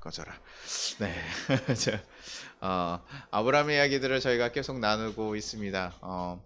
꺼져라. 네. 자, 아브라함의 이야기들을 저희가 계속 나누고 있습니다.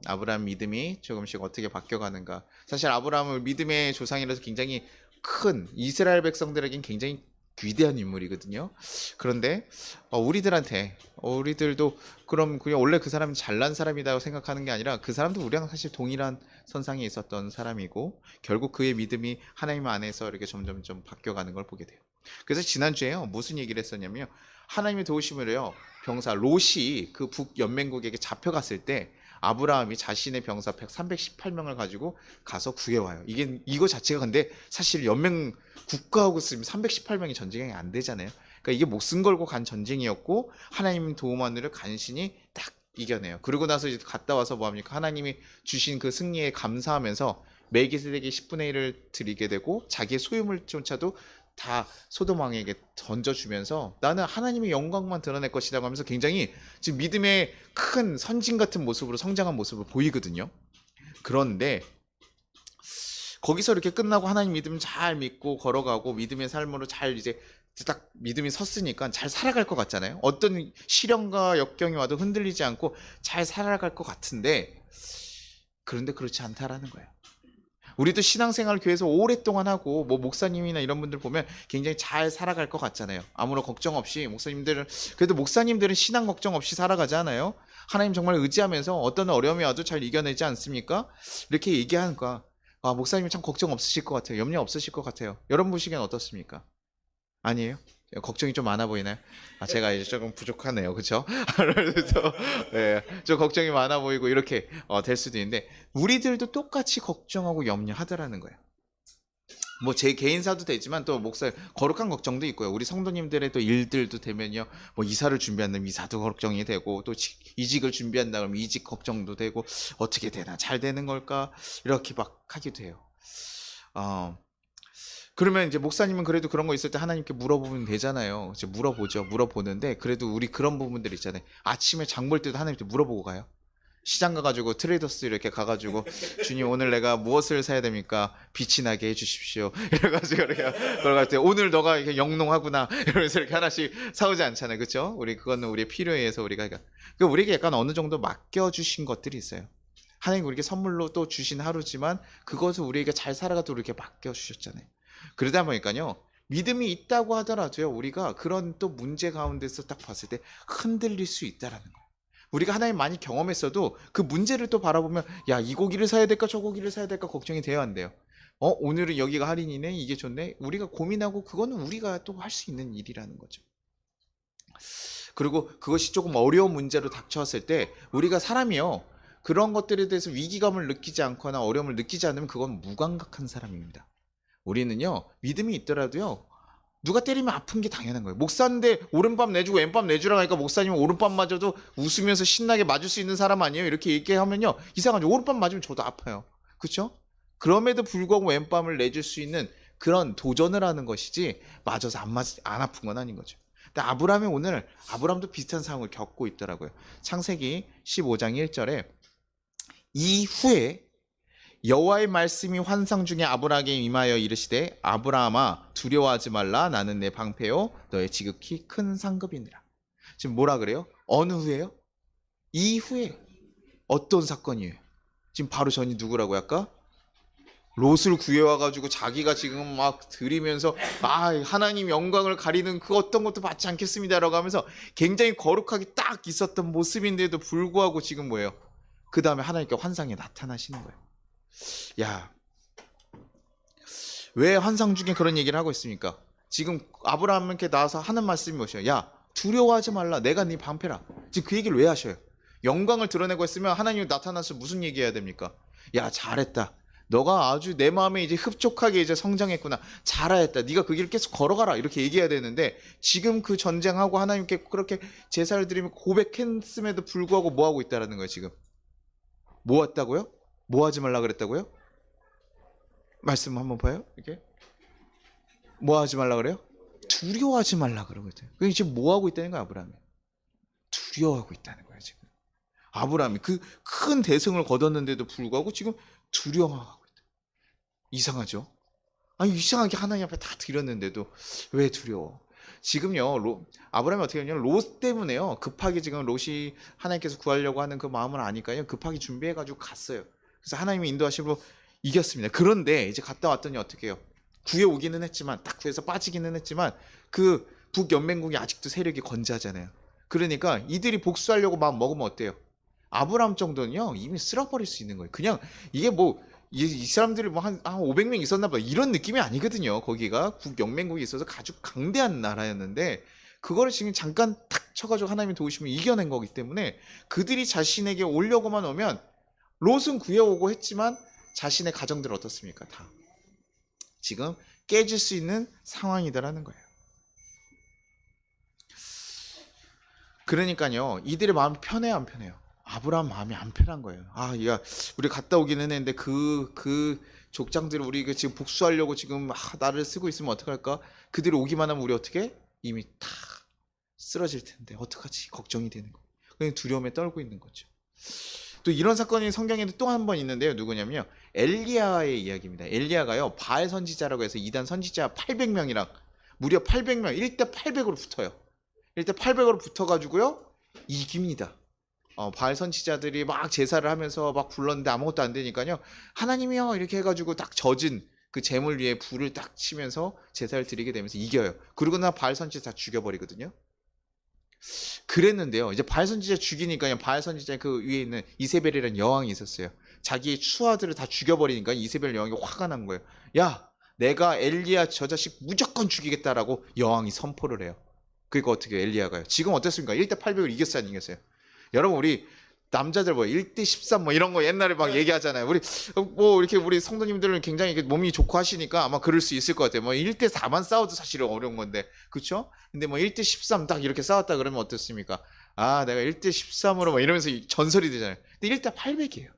아브라함 믿음이 조금씩 어떻게 바뀌어가는가. 사실 아브라함은 믿음의 조상이라서 굉장히 큰 이스라엘 백성들에겐 굉장히 위대한 인물이거든요. 그런데 우리들도 그럼 그냥 원래 그 사람이 잘난 사람이라고 생각하는 게 아니라 그 사람도 우리랑 사실 동일한 선상에 있었던 사람이고 결국 그의 믿음이 하나님 안에서 이렇게 점점 좀 바뀌어가는 걸 보게 돼요. 그래서 지난주에요 무슨 얘기를 했었냐면요, 하나님의 도우심으로요 병사 롯이 그 북연맹국에게 잡혀갔을 때 아브라함이 자신의 병사 318명을 가지고 가서 구해와요. 이거 자체가 근데 사실 연맹 국가하고 쓰면 318명이 전쟁이 안 되잖아요. 그러니까 이게 목숨 걸고 간 전쟁이었고 하나님 도움만으로 간신히 딱 이겨내요. 그러고 나서 이제 갔다 와서 뭐 합니까? 하나님이 주신 그 승리에 감사하면서 멜기세덱에게 10분의 1을 드리게 되고 자기의 소유물조차도 다 소돔 왕에게 던져주면서 나는 하나님의 영광만 드러낼 것이라고 하면서 굉장히 지금 믿음의 큰 선진 같은 모습으로 성장한 모습을 보이거든요. 그런데 거기서 이렇게 끝나고 하나님 믿음 잘 믿고 걸어가고 믿음의 삶으로 잘 이제 딱 믿음이 섰으니까 잘 살아갈 것 같잖아요. 어떤 시련과 역경이 와도 흔들리지 않고 잘 살아갈 것 같은데, 그런데 그렇지 않다라는 거예요. 우리도 신앙생활 교회에서 오랫동안 하고 뭐 목사님이나 이런 분들 보면 굉장히 잘 살아갈 것 같잖아요. 아무런 걱정 없이. 그래도 목사님들은 신앙 걱정 없이 살아가잖아요. 하나님 정말 의지하면서 어떤 어려움이 와도 잘 이겨내지 않습니까? 이렇게 얘기하는 거야. 목사님이 참 걱정 없으실 것 같아요. 염려 없으실 것 같아요. 여러분 보시기엔 어떻습니까? 아니에요? 걱정이 좀 많아 보이나요? 제가 이제 조금 부족하네요. 그쵸? 그래서, 네, 좀 걱정이 많아 보이고 이렇게 될 수도 있는데, 우리들도 똑같이 걱정하고 염려하더라는 거예요. 뭐 제 개인사도 되지만 또 목사 거룩한 걱정도 있고요. 우리 성도님들의 또 일들도 되면요, 뭐 이사를 준비한다면 이사도 걱정이 되고, 또 이직을 준비한다 그러면 이직 걱정도 되고, 어떻게 되나 잘 되는 걸까 이렇게 막 하기도 해요. 그러면 이제 목사님은 그래도 그런 거 있을 때 하나님께 물어보면 되잖아요. 이제 물어보는데 그래도 우리 그런 부분들 있잖아요. 아침에 장 볼 때도 하나님께 물어보고 가요. 시장 가가지고 트레이더스 이렇게 가가지고 주님 오늘 내가 무엇을 사야 됩니까? 빛이 나게 해주십시오. 이래가지고 이렇게 걸어갈 때 오늘 너가 이렇게 영롱하구나 이러면서 이렇게 하나씩 사오지 않잖아요, 그렇죠? 그거는 우리의 필요에 의해서 그러니까 우리에게 약간 어느 정도 맡겨주신 것들이 있어요. 하나님 우리에게 선물로 또 주신 하루지만 그것을 우리에게 잘 살아가도록 이렇게 맡겨주셨잖아요. 그러다 보니까요, 믿음이 있다고 하더라도요, 우리가 그런 또 문제 가운데서 딱 봤을 때 흔들릴 수 있다라는 거예요. 우리가 하나님 많이 경험했어도 그 문제를 또 바라보면 야, 이 고기를 사야 될까 저 고기를 사야 될까 걱정이 돼야 한대요. 오늘은 여기가 할인이네, 이게 좋네. 우리가 고민하고 그거는 우리가 또 할 수 있는 일이라는 거죠. 그리고 그것이 조금 어려운 문제로 닥쳐왔을 때 우리가 사람이요, 그런 것들에 대해서 위기감을 느끼지 않거나 어려움을 느끼지 않으면 그건 무감각한 사람입니다. 우리는요, 믿음이 있더라도요, 누가 때리면 아픈 게 당연한 거예요. 목사인데 오른밤 내주고 왼밤 내주라고 하니까 목사님은 오른밤 맞아도 웃으면서 신나게 맞을 수 있는 사람 아니에요? 이렇게 얘기하면요, 이상하죠. 오른밤 맞으면 저도 아파요. 그렇죠? 그럼에도 불구하고 왼밤을 내줄 수 있는 그런 도전을 하는 것이지 맞아서 안 아픈 건 아닌 거죠. 근데 아브람도 비슷한 상황을 겪고 있더라고요. 창세기 15장 1절에 이후에 여호와의 말씀이 환상 중에 아브라함에게 임하여 이르시되 아브라함아 두려워하지 말라. 나는 내 방패요 너의 지극히 큰 상급이니라. 지금 뭐라 그래요? 어느 후에요? 이후에. 어떤 사건이에요? 지금 바로 전이 누구라고 할까? 롯을 구해와가지고 자기가 지금 막 드리면서 하나님 영광을 가리는 그 어떤 것도 받지 않겠습니다라고 하면서 굉장히 거룩하게 딱 있었던 모습인데도 불구하고 지금 뭐예요? 그 다음에 하나님께 환상에 나타나시는 거예요. 야, 왜 환상 중에 그런 얘기를 하고 있습니까? 지금 아브라함께 나와서 하는 말씀이 무엇이에요? 야, 두려워하지 말라. 내가 네 방패라. 지금 그 얘기를 왜 하셔요? 영광을 드러내고 있으면 하나님이 나타나서 무슨 얘기해야 됩니까? 야, 잘했다. 너가 아주 내 마음에 이제 흡족하게 이제 성장했구나. 잘하였다. 네가 그 길을 계속 걸어가라. 이렇게 얘기해야 되는데 지금 그 전쟁하고 하나님께 그렇게 제사를 드리면 고백했음에도 불구하고 뭐 하고 있다라는 거예요, 지금. 뭐 했다고요? 뭐 하지 말라 그랬다고요? 말씀 한번 봐요. 이렇게 뭐 하지 말라 그래요? 두려워하지 말라 그러거든요. 그게 지금 뭐 하고 있다는 거야, 아브라함이? 두려워하고 있다는 거야, 지금. 아브라함이 그 큰 대승을 거뒀는데도 불구하고 지금 두려워하고 있다. 이상하죠? 아니, 이상하게 하나님 앞에 다 드렸는데도 왜 두려워? 지금요, 아브라함이 어떻게 했냐면 롯 때문에요. 급하게 지금 롯이 하나님께서 구하려고 하는 그 마음을 아니까요. 급하게 준비해가지고 갔어요. 그래서 하나님이 인도하심으로 이겼습니다. 그런데 이제 갔다 왔더니 어떻게 해요? 구해 오기는 했지만, 딱 구해서 빠지기는 했지만, 그 북연맹국이 아직도 세력이 건재하잖아요. 그러니까 이들이 복수하려고 마음 먹으면 어때요? 아브라함 정도는요, 이미 쓸어버릴 수 있는 거예요. 그냥 이게 뭐, 이 사람들이 뭐 한 500명 있었나 봐. 이런 느낌이 아니거든요. 거기가 북연맹국이 있어서 아주 강대한 나라였는데, 그거를 지금 잠깐 탁 쳐가지고 하나님이 도우시면 이겨낸 거기 때문에 그들이 자신에게 오려고만 오면 롯은 구해오고 했지만 자신의 가정들 어떻습니까? 다 지금 깨질 수 있는 상황이다라는 거예요. 그러니까요, 이들의 마음이 편해요, 안 편해요? 아브라함 마음이 안 편한 거예요. 야, 우리 갔다 오기는 했는데 그 족장들을 우리 지금 복수하려고 지금 나를 쓰고 있으면 어떡할까? 그들이 오기만 하면 우리 어떻게? 이미 다 쓰러질 텐데 어떡하지? 걱정이 되는 거예요. 그냥 두려움에 떨고 있는 거죠. 또 이런 사건이 성경에도 또 한 번 있는데요. 누구냐면요, 엘리야의 이야기입니다. 엘리야가요, 바알 선지자라고 해서 이단 선지자 800명이랑 무려 800명 1대 800으로 붙어요. 1대 800으로 붙어가지고요 이깁니다. 바알 선지자들이 막 제사를 하면서 막 불렀는데 아무것도 안 되니까요, 하나님이요 이렇게 해가지고 딱 젖은 그 제물 위에 불을 딱 치면서 제사를 드리게 되면서 이겨요. 그러고 나 바알 선지자 다 죽여버리거든요. 그랬는데요, 이제 바알 선지자 죽이니까요, 바알 선지자 그 위에 있는 이세벨이라는 여왕이 있었어요. 자기의 추아들을 다 죽여버리니까 이세벨 여왕이 화가 난 거예요. 야, 내가 엘리야 저 자식 무조건 죽이겠다라고 여왕이 선포를 해요. 그러니까 어떻게 해요? 엘리야가요, 지금 어땠습니까? 1대 800을 이겼어요, 안 이겼어요? 여러분, 우리 남자들 뭐 1대 13 뭐 이런 거 옛날에 막 얘기하잖아요. 우리 뭐 이렇게 우리 성도님들은 굉장히 몸이 좋고 하시니까 아마 그럴 수 있을 것 같아요. 뭐 1대 4만 싸워도 사실은 어려운 건데, 그렇죠? 근데 뭐 1대 13 딱 이렇게 싸웠다 그러면 어떻습니까? 내가 1대 13으로 막 이러면서 전설이 되잖아요. 근데 1대 800이에요.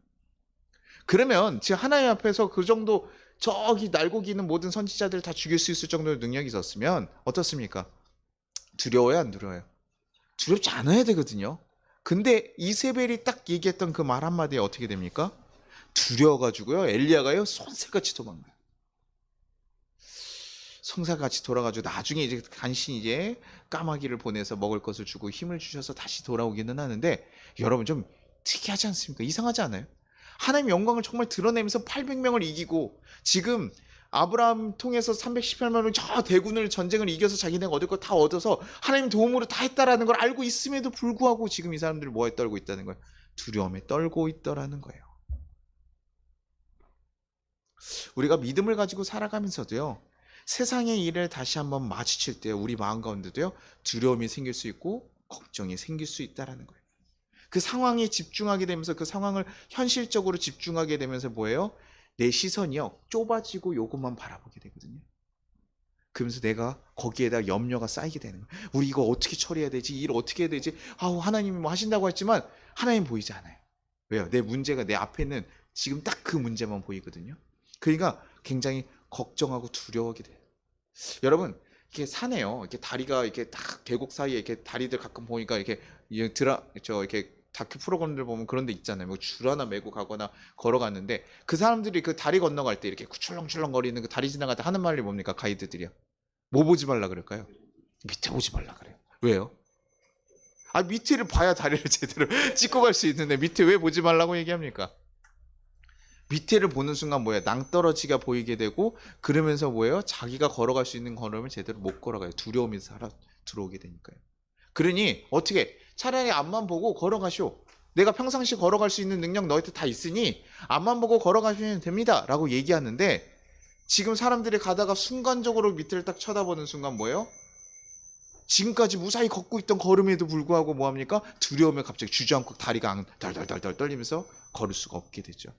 그러면 지금 하나님 앞에서 그 정도 저기 날고 기는 모든 선지자들을 다 죽일 수 있을 정도의 능력이 있었으면 어떻습니까? 두려워요, 안 두려워요? 두렵지 않아야 되거든요. 근데 이세벨이 딱 얘기했던 그 말 한마디에 어떻게 됩니까? 두려워가지고요, 엘리야가요 손새같이 도망가요. 손새같이 돌아가지고 나중에 이제 간신히 이제 까마귀를 보내서 먹을 것을 주고 힘을 주셔서 다시 돌아오기는 하는데, 여러분 좀 특이하지 않습니까? 이상하지 않아요? 하나님의 영광을 정말 드러내면서 800명을 이기고, 지금 아브라함 통해서 318명을 저 대군을 전쟁을 이겨서 자기네가 얻을 거 다 얻어서 하나님 도움으로 다 했다라는 걸 알고 있음에도 불구하고 지금 이 사람들이 뭐에 떨고 있다는 거예요? 두려움에 떨고 있더라는 거예요. 우리가 믿음을 가지고 살아가면서도요, 세상의 일을 다시 한번 마주칠 때 우리 마음 가운데도요 두려움이 생길 수 있고 걱정이 생길 수 있다라는 거예요. 그 상황에 집중하게 되면서 그 상황을 현실적으로 집중하게 되면서 뭐예요? 내 시선이요 좁아지고 요것만 바라보게 되거든요. 그러면서 내가 거기에다 염려가 쌓이게 되는 거예요. 우리 이거 어떻게 처리해야 되지? 일 어떻게 해야 되지? 하나님이 뭐 하신다고 했지만 하나님 보이지 않아요. 왜요? 내 문제가 내 앞에 있는 지금 딱 그 문제만 보이거든요. 그러니까 굉장히 걱정하고 두려워하게 돼요. 여러분, 이렇게 산에요, 이렇게 다리가 이렇게 딱 계곡 사이에 이렇게 다리들 가끔 보니까 이렇게 이렇게 다큐 프로그램들 보면 그런 데 있잖아요. 뭐 줄 하나 메고 가거나 걸어갔는데 그 사람들이 그 다리 건너갈 때 이렇게 출렁출렁 거리는 그 다리 지나갈 때 하는 말이 뭡니까? 가이드들이요. 뭐 보지 말라 그럴까요? 밑에 보지 말라 그래요. 왜요? 밑에를 봐야 다리를 제대로 찍고 갈 수 있는데 밑에 왜 보지 말라고 얘기합니까? 밑에를 보는 순간 뭐예요? 낭떠러지가 보이게 되고, 그러면서 뭐예요? 자기가 걸어갈 수 있는 걸음을 제대로 못 걸어가요. 두려움이 들어오게 되니까요. 그러니 어떻게 차라리 앞만 보고 걸어가시오. 내가 평상시 걸어갈 수 있는 능력 너희한테 다 있으니 앞만 보고 걸어가시면 됩니다 라고 얘기하는데, 지금 사람들이 가다가 순간적으로 밑을 딱 쳐다보는 순간 뭐예요? 지금까지 무사히 걷고 있던 걸음에도 불구하고 뭐합니까? 두려움에 갑자기 주저앉고 다리가 덜덜덜덜 떨리면서 걸을 수가 없게 되죠.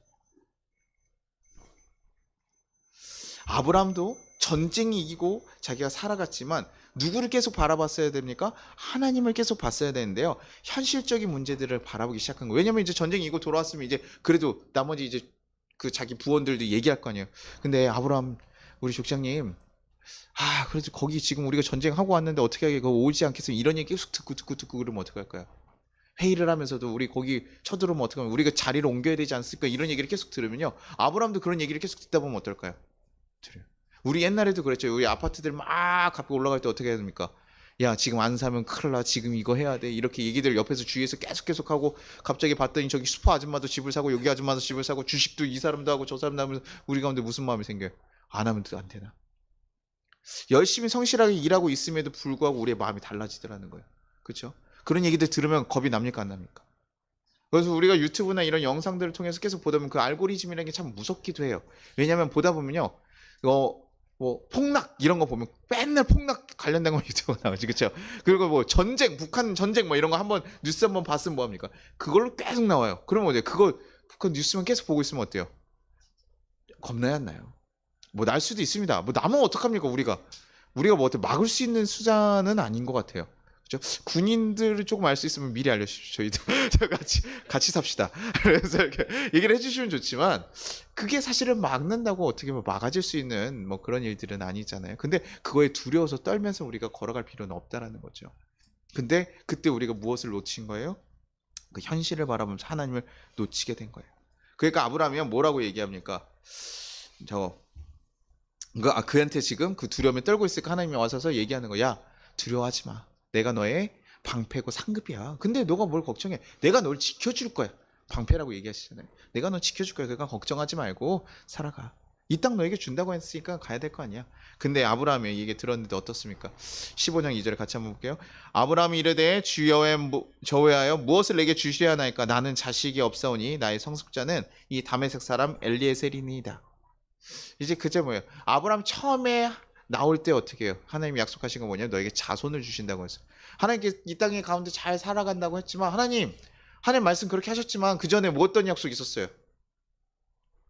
아브라함도 전쟁이 이기고 자기가 살아갔지만 누구를 계속 바라봤어야 됩니까? 하나님을 계속 봤어야 되는데요, 현실적인 문제들을 바라보기 시작한 거예요. 왜냐면 이제 전쟁이 이기고 돌아왔으면 이제 그래도 나머지 이제 그 자기 부원들도 얘기할 거 아니에요. 근데 아브라함, 우리 족장님, 그래도 거기 지금 우리가 전쟁하고 왔는데 어떻게 하게 그거 오지 않겠어요? 이런 얘기 계속 듣고 그러면 어떡할까요? 회의를 하면서도 우리 거기 쳐들어오면 어떡하면 우리가 자리를 옮겨야 되지 않습니까? 이런 얘기를 계속 들으면요, 아브라함도 그런 얘기를 계속 듣다 보면 어떨까요? 우리 옛날에도 그랬죠. 우리 아파트들 막 값이 올라갈 때 어떻게 해야 됩니까? 야 지금 안 사면 큰일 나, 지금 이거 해야 돼, 이렇게 얘기들 옆에서 주위에서 계속 하고, 갑자기 봤더니 저기 슈퍼 아줌마도 집을 사고 여기 아줌마도 집을 사고 주식도 이 사람도 하고 저 사람도 하면서 우리 가운데 무슨 마음이 생겨요? 안 하면 안 되나? 열심히 성실하게 일하고 있음에도 불구하고 우리의 마음이 달라지더라는 거예요. 그렇죠? 그런 얘기들 들으면 겁이 납니까 안 납니까? 그래서 우리가 유튜브나 이런 영상들을 통해서 계속 보다 보면 그 알고리즘이라는 게 참 무섭기도 해요. 왜냐하면 보다 보면요, 뭐 폭락 이런 거 보면 맨날 폭락 관련된 거 유튜브가 나오지, 그렇죠? 그리고 뭐 전쟁, 북한 전쟁 뭐 이런 거 한번 뉴스 한번 봤으면 뭐 합니까? 그걸로 계속 나와요. 그러면 어때요? 그 뉴스만 계속 보고 있으면 어때요? 겁나요, 안 나요? 뭐 날 수도 있습니다. 뭐 나면 어떡합니까? 우리가 뭐 어떻게 막을 수 있는 수단은 아닌 것 같아요. 그렇죠? 군인들을 조금 알 수 있으면 미리 알려주십시오. 저희도 같이 삽시다. 그래서 이렇게 얘기를 해주시면 좋지만, 그게 사실은 막는다고 어떻게 뭐 막아질 수 있는 뭐 그런 일들은 아니잖아요. 근데 그거에 두려워서 떨면서 우리가 걸어갈 필요는 없다라는 거죠. 근데 그때 우리가 무엇을 놓친 거예요? 그 현실을 바라보면서 하나님을 놓치게 된 거예요. 그러니까 아브라함이 뭐라고 얘기합니까? 그한테 지금 그 두려움에 떨고 있으니까 하나님이 와서서 얘기하는 거야. 야, 두려워하지 마. 내가 너의 방패고 상급이야. 근데 너가 뭘 걱정해? 내가 널 지켜줄 거야. 방패라고 얘기하시잖아요. 내가 널 지켜줄 거야. 그러니까 걱정하지 말고 살아가. 이 땅 너에게 준다고 했으니까 가야 될 거 아니야. 근데 아브라함이 얘기 들었는데 어떻습니까? 15장 2절에 같이 한번 볼게요. 아브라함이 이르되 저위하여 무엇을 내게 주시려 하나이까? 나는 자식이 없사오니 나의 성숙자는 이 다메섹 사람 엘리에셀이니이다. 이제 그제 뭐예요? 아브라함 처음에 나올 때 어떻게 해요? 하나님이 약속하신 건 뭐냐면 너에게 자손을 주신다고 했어요. 하나님께 이 땅의 가운데 잘 살아간다고 했지만, 하나님 말씀 그렇게 하셨지만 그 전에 뭐 어떤 약속이 있었어요?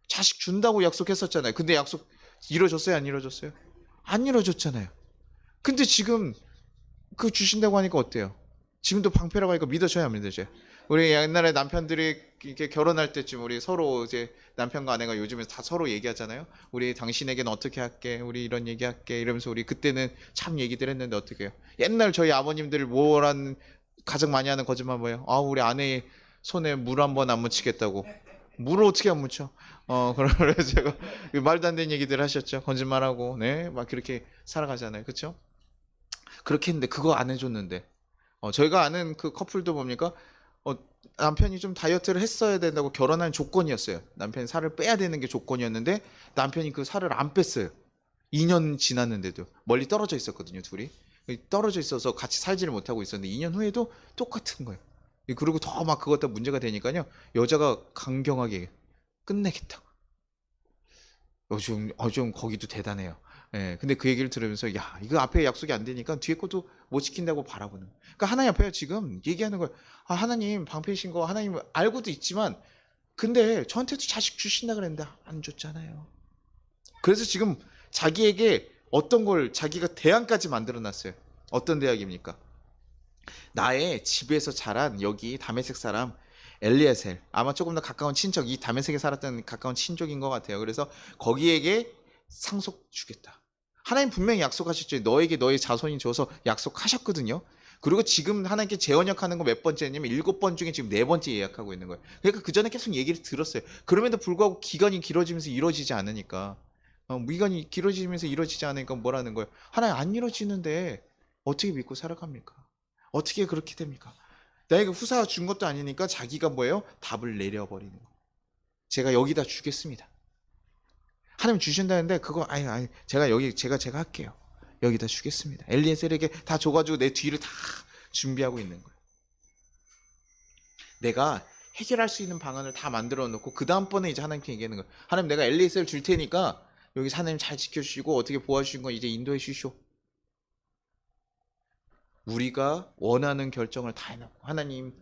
자식 준다고 약속했었잖아요. 근데 약속 이루어졌어요? 안 이루어졌어요? 안 이루어졌잖아요. 근데 지금 그 주신다고 하니까 어때요? 지금도 방패라고 하니까 믿어줘야 안 믿어줘요? 우리 옛날에 남편들이 이렇게 결혼할 때쯤 우리 서로 이제 남편과 아내가 요즘에 다 서로 얘기하잖아요. 우리 당신에게는 어떻게 할게, 우리 이런 얘기할게 이러면서 우리 그때는 참 얘기들 했는데 어떻게 해요? 옛날 저희 아버님들 뭐란 가장 많이 하는 거짓말 뭐예요? 아, 우리 아내 손에 물 한 번 안 묻히겠다고. 물을 어떻게 안 묻혀? 그래서 제가 말도 안 되는 얘기들 하셨죠. 거짓말하고, 네, 막 그렇게 살아가잖아요. 그렇죠? 그렇게 했는데 그거 안 해줬는데, 저희가 아는 그 커플도 뭡니까? 남편이 좀 다이어트를 했어야 된다고 결혼한 조건이었어요. 남편이 살을 빼야 되는 게 조건이었는데 남편이 그 살을 안 뺐어요. 2년 지났는데도 멀리 떨어져 있었거든요, 둘이. 떨어져 있어서 같이 살지를 못하고 있었는데 2년 후에도 똑같은 거예요. 그리고 더 막 그것 다 문제가 되니까요, 여자가 강경하게 끝내겠다고. 좀 거기도 대단해요. 예, 근데 그 얘기를 들으면서, 야, 이거 앞에 약속이 안 되니까 뒤에 것도 못 지킨다고 바라보는. 그러니까 하나님 앞에 지금 얘기하는 거예요. 아, 하나님 방패이신 거 하나님 알고도 있지만, 근데 저한테도 자식 주신다 그랬는데 안 줬잖아요. 그래서 지금 자기에게 어떤 걸 자기가 대안까지 만들어 놨어요. 어떤 대학입니까? 나의 집에서 자란 여기 다메섹 사람 엘리에셀, 아마 조금 더 가까운 친척, 이 다메섹에 살았던 가까운 친족인 것 같아요. 그래서 거기에게 상속 주겠다. 하나님 분명히 약속하셨죠. 너에게 너의 자손이 줘서 약속하셨거든요. 그리고 지금 하나님께 재언약하는 거 몇 번째냐면 7번 중에 지금 4번째 예약하고 있는 거예요. 그러니까 그 전에 계속 얘기를 들었어요. 그럼에도 불구하고 기간이 길어지면서 이루어지지 않으니까, 기간이 길어지면서 이루어지지 않으니까 뭐라는 거예요? 하나님 안 이루어지는데 어떻게 믿고 살아갑니까? 어떻게 그렇게 됩니까? 나에게 후사 준 것도 아니니까 자기가 뭐예요? 답을 내려버리는 거예요. 제가 여기다 주겠습니다. 하나님 주신다는데 그거 아니 제가 할게요. 여기다 주겠습니다. 엘리에셀에게 다 줘가지고 내 뒤를 다 준비하고 있는 거예요. 내가 해결할 수 있는 방안을 다 만들어 놓고 그 다음번에 이제 하나님께 얘기하는 거예요. 하나님 내가 엘리에셀 줄 테니까 여기 하나님 잘 지켜주시고 어떻게 도와주신 거 이제 인도해 주시오. 우리가 원하는 결정을 다 해놓고, 하나님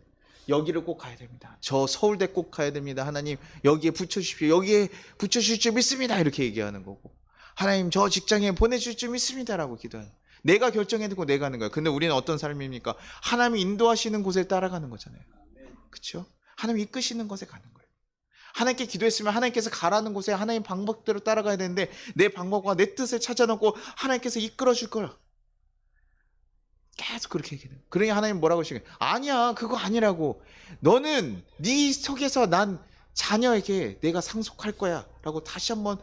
여기를 꼭 가야 됩니다. 저 서울대 꼭 가야 됩니다. 하나님 여기에 붙여주십시오. 여기에 붙여주실 줄 믿습니다. 이렇게 얘기하는 거고, 하나님 저 직장에 보내주실 줄 믿습니다라고 기도하는, 내가 결정해놓고 내가 하는 거예요. 근데 우리는 어떤 삶입니까? 하나님이 인도하시는 곳에 따라가는 거잖아요. 그렇죠? 하나님 이끄시는 곳에 가는 거예요. 하나님께 기도했으면 하나님께서 가라는 곳에 하나님 방법대로 따라가야 되는데 내 방법과 내 뜻을 찾아놓고 하나님께서 이끌어 줄 거라 계속 그렇게 얘기해요. 그러니 하나님 뭐라고 하시겠어요? 아니야, 그거 아니라고. 너는 네 속에서 난 자녀에게 내가 상속할 거야 라고 다시 한번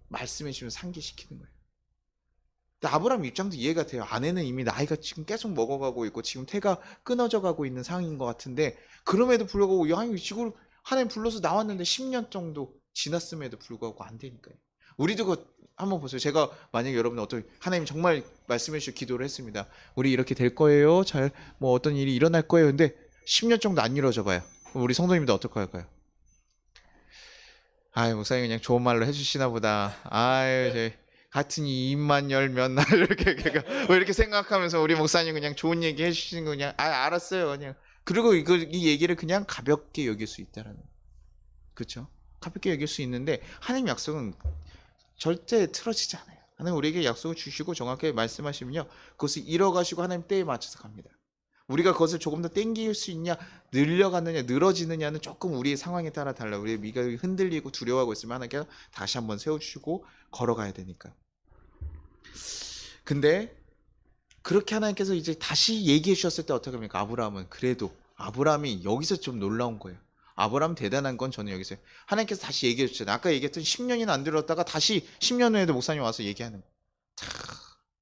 말씀해 주시면 상기시키는 거예요. 아브라함 입장도 이해가 돼요. 아내는 이미 나이가 지금 계속 먹어가고 있고 지금 태가 끊어져 가고 있는 상황인 것 같은데 그럼에도 불구하고 아니 지금 하나님 불러서 나왔는데 10년 정도 지났음에도 불구하고 안 되니까요. 우리도 한번 보세요. 제가 만약에 여러분 어떤 하나님 정말 말씀해 주시고 기도를 했습니다. 우리 이렇게 될 거예요. 잘 뭐 어떤 일이 일어날 거예요. 근데 10년 정도 안 이루어져 봐요. 그럼 우리 성도님도 어떻게 할까요? 아유, 목사님 그냥 좋은 말로 해주시나 보다. 아유, 같은 이 입만 열면 날 뭐 이렇게 생각하면서 우리 목사님 그냥 좋은 얘기 해주시는 거 그냥 알았어요 그냥. 그리고 이 얘기를 그냥 가볍게 여길 수 있다라는. 그렇죠? 가볍게 여길 수 있는데 하나님 약속은 절대 틀어지지 않아요. 하나님 우리에게 약속을 주시고 정확하게 말씀하시면요, 그것을 이뤄가시고 하나님 때에 맞춰서 갑니다. 우리가 그것을 조금 더 땡길 수 있냐, 늘려가느냐, 늘어지느냐는 조금 우리의 상황에 따라 달라요. 우리의 미가 흔들리고 두려워하고 있으면 하나님께서 다시 한번 세워주시고 걸어가야 되니까. 근데 그렇게 하나님께서 이제 다시 얘기해 주셨을 때 어떻게 합니까? 아브라함은 그래도 아브라함이 여기서 좀 놀라운 거예요. 아브라함 대단한 건 저는 여기서 하나님께서 다시 얘기해 주셨잖아요. 아까 얘기했던 10년이나 안 들었다가 다시 10년 후에도 목사님 와서 얘기하는 거예요.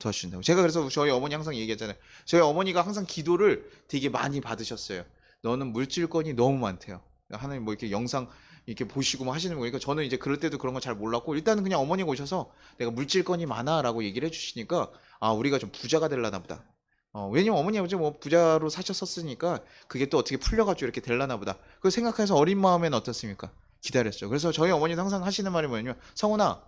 도와주신다고. 제가 그래서 저희 어머니 항상 얘기했잖아요. 저희 어머니가 항상 기도를 되게 많이 받으셨어요. 너는 물질권이 너무 많대요. 하나님 뭐 이렇게 영상 이렇게 보시고 뭐 하시는 거니까 저는 이제 그럴 때도 그런 거 잘 몰랐고 일단은 그냥 어머니가 오셔서 내가 물질권이 많아라고 얘기를 해주시니까 아 우리가 좀 부자가 되려나 보다. 왜냐면 어머니 아버지 뭐 부자로 사셨었으니까 그게 또 어떻게 풀려가지고 이렇게 되려나 보다. 그 생각해서 어린 마음에는 어떻습니까? 기다렸죠. 그래서 저희 어머니도 항상 하시는 말이 뭐냐면 성훈아